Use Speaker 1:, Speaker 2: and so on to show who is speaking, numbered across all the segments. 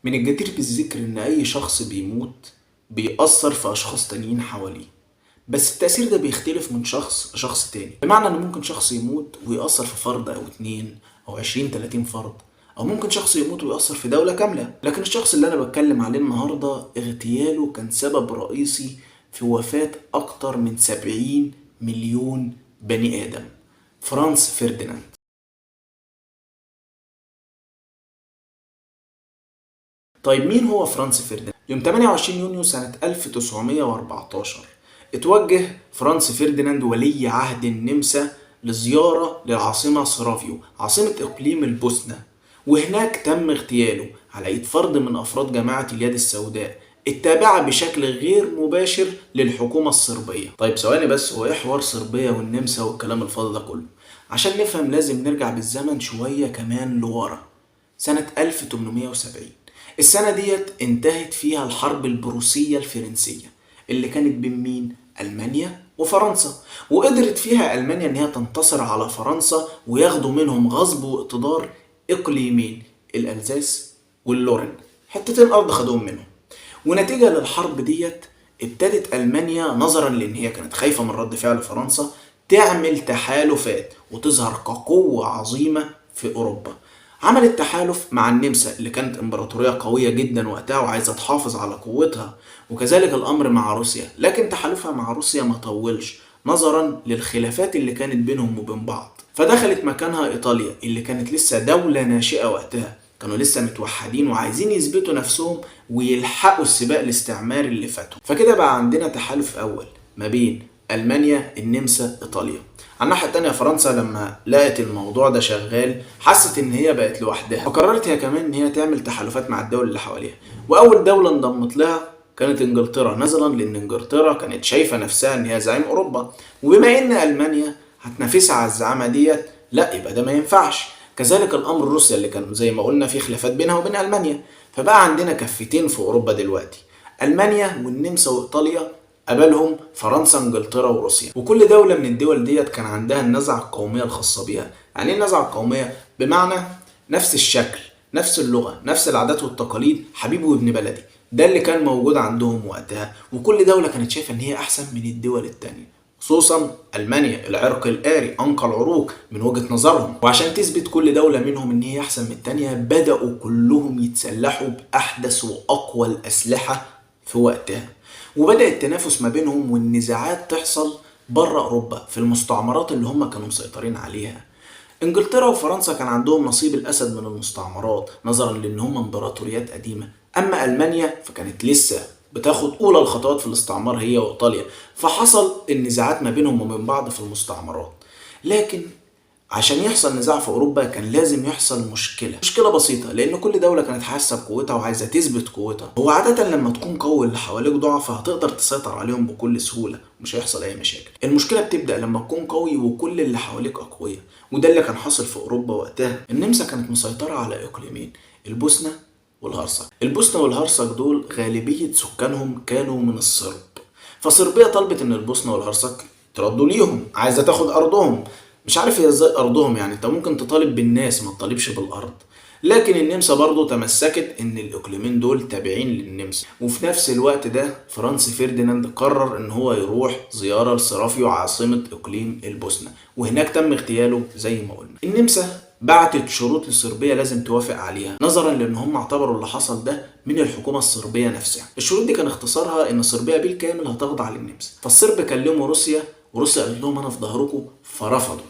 Speaker 1: من الجدير بالذكر إن أي شخص بيموت بيأثر في أشخاص تانيين حواليه، بس التأثير ده بيختلف من شخص لشخص تاني. بمعنى إن ممكن شخص يموت ويأثر في فرد أو اتنين أو 20 30 فرد، أو ممكن شخص يموت ويأثر في دولة كاملة. لكن الشخص اللي أنا بتكلم عليه النهاردة اغتياله كان سبب رئيسي في وفاة أكتر من 70 مليون بني آدم. فرانز فرديناند. طيب مين هو فرانز فرديناند؟ يوم 28 يونيو سنة 1914 اتوجه فرانز فرديناند ولي عهد النمسا لزيارة للعاصمة سرافيو، عاصمة إقليم البوسنة، وهناك تم اغتياله على إيد فرد من أفراد جماعة اليد السوداء التابعة بشكل غير مباشر للحكومة الصربية. طيب ثواني بس، هو إيه حوار صربيا والنمسا والكلام الفاضي ده كله؟ عشان نفهم لازم نرجع بالزمن شوية كمان لورا، سنة 1870. السنة ديت انتهت فيها الحرب البروسية الفرنسية اللي كانت بين مين؟ ألمانيا وفرنسا، وقدرت فيها ألمانيا إن هي تنتصر على فرنسا وياخدوا منهم غصب واقتدار إقليمين، الألزاس واللورن، حتتين أرض خدوهم منهم. ونتيجة للحرب ديت ابتدت ألمانيا نظرا لأن هي كانت خايفة من رد فعل فرنسا تعمل تحالفات وتظهر كقوة عظيمة في أوروبا. عملت تحالف مع النمسا اللي كانت امبراطورية قوية جدا وقتها وعايزة تحافظ على قوتها، وكذلك الأمر مع روسيا، لكن تحالفها مع روسيا ما طولش نظرا للخلافات اللي كانت بينهم وبين بعض. فدخلت مكانها إيطاليا اللي كانت لسه دولة ناشئة وقتها، كانوا لسه متوحدين وعايزين يثبتوا نفسهم ويلحقوا السباق الاستعماري اللي فاتهم. فكده بقى عندنا تحالف أول ما بين ألمانيا، النمسا، إيطاليا. على الناحية التانية فرنسا لما لقت الموضوع ده شغال حست إن هي بقت لوحدها، فقررت هي كمان إن هي تعمل تحالفات مع الدول اللي حواليها. وأول دولة انضمت لها كانت انجلترا، نظرا لان انجلترا كانت شايفه نفسها ان هي زعيم اوروبا، وبما ان المانيا هتنافسها على الزعامه ديت، لا يبقى ده ما ينفعش. كذلك الامر روسيا اللي كان زي ما قلنا في خلافات بينها وبين المانيا. فبقى عندنا كفتين في اوروبا دلوقتي، المانيا والنمسا وايطاليا قبلهم فرنسا، انجلترا، وروسيا. وكل دوله من الدول ديت كان عندها النزعه القوميه الخاصه بيها. يعني ايه النزعه القوميه؟ بمعنى نفس الشكل، نفس اللغه، نفس العادات والتقاليد، حبيبي وابن بلدي. ده اللي كان موجود عندهم وقتها، وكل دولة كانت شايفة ان هي احسن من الدول التانية، خصوصا المانيا العرق الآري انقى العروق من وجهة نظرهم. وعشان تثبت كل دولة منهم ان هي احسن من التانية بدأوا كلهم يتسلحوا باحدث واقوى الاسلحة في وقتها، وبدأ التنافس ما بينهم والنزاعات تحصل بره اوروبا في المستعمرات اللي هم كانوا مسيطرين عليها. انجلترا وفرنسا كان عندهم نصيب الاسد من المستعمرات نظرا لان هم امبراطوريات قديمه، اما المانيا فكانت لسه بتاخد اولى الخطوات في الاستعمار هي وايطاليا، فحصل النزاعات ما بينهم وبين بعض في المستعمرات. لكن عشان يحصل نزاع في اوروبا كان لازم يحصل مشكله بسيطه، لان كل دوله كانت حاسه بقوتها وعايزه تثبت قوتها. هو عاده لما تكون قوي اللي حواليك ضعف هتقدر تسيطر عليهم بكل سهوله، مش هيحصل اي مشاكل. المشكله بتبدا لما تكون قوي وكل اللي حواليك اقوياء، وده اللي كان حاصل في اوروبا وقتها. النمسا كانت مسيطره على اقليمين، البوسنه والهرسك. البوسنه والهرسك دول غالبيه سكانهم كانوا من الصرب، فصربيا طلبت ان البوسنه والهرسك تردوا ليهم، عايزه تاخد ارضهم. مش عارف هي ازاي ارضهم، يعني انت ممكن تطالب بالناس ما تطالبش بالارض. لكن النمسا برضو تمسكت ان الاقليمين دول تابعين للنمسا. وفي نفس الوقت ده فرانس فرديناند قرر ان هو يروح زيارة لصرافيو عاصمة اقليم البوسنة، وهناك تم اغتياله زي ما قلنا. النمسا بعتت شروط لصربيا لازم توافق عليها نظرا لان هم اعتبروا اللي حصل ده من الحكومة الصربية نفسها. الشروط دي كان اختصارها ان صربيا بالكامل هتخضع للنمسا. فالصرب كلموا روسيا وروسيا قالت لهم انا في ظهركم، فرفضوا.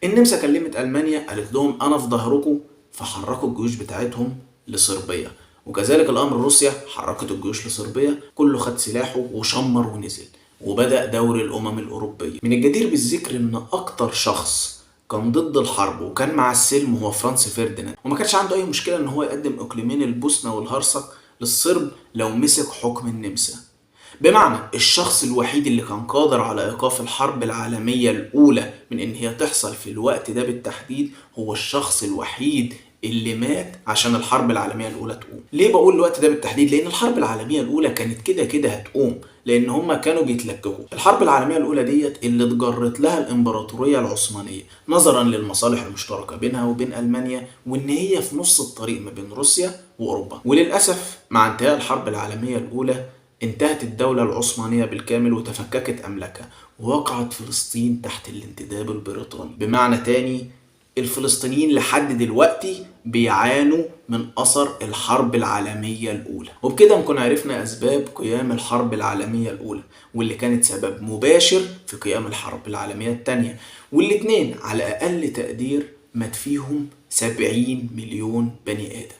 Speaker 1: النمسا كلمت ألمانيا قالت لهم أنا في ظهركم، فحركوا الجيوش بتاعتهم لصربيا. وكذلك الأمر روسيا حركت الجيوش لصربيا، كله خد سلاحه وشمر ونزل، وبدأ دور الأمم الأوروبية. من الجدير بالذكر إن أكتر شخص كان ضد الحرب وكان مع السلم هو فرانس فرديناند، وما كانش عنده أي مشكلة إن هو يقدم إقليمين البوسنة والهرسك للصرب لو مسك حكم النمسا. بمعنى الشخص الوحيد اللي كان قادر على إيقاف الحرب العالمية الأولى من إن هي تحصل في الوقت ده بالتحديد هو الشخص الوحيد اللي مات عشان الحرب العالمية الأولى تقوم. ليه بقول الوقت ده بالتحديد؟ لأن الحرب العالمية الأولى كانت كده كده هتقوم، لأن هما كانوا بيتلككوا. الحرب العالمية الأولى ديت اللي اتجرت لها الإمبراطورية العثمانية نظرا للمصالح المشتركة بينها وبين ألمانيا، وإن هي في نص الطريق ما بين روسيا وأوروبا. وللأسف مع انتهاء الحرب العالمية الأولى انتهت الدولة العثمانية بالكامل وتفككت أملاكها، ووقعت فلسطين تحت الانتداب البريطاني. بمعنى تاني، الفلسطينيين لحد دلوقتي بيعانوا من أثر الحرب العالمية الأولى. وبكده نكون عرفنا أسباب قيام الحرب العالمية الأولى، واللي كانت سبب مباشر في قيام الحرب العالمية الثانية، والاتنين على أقل تقدير مات فيهم 70 مليون بني آدم.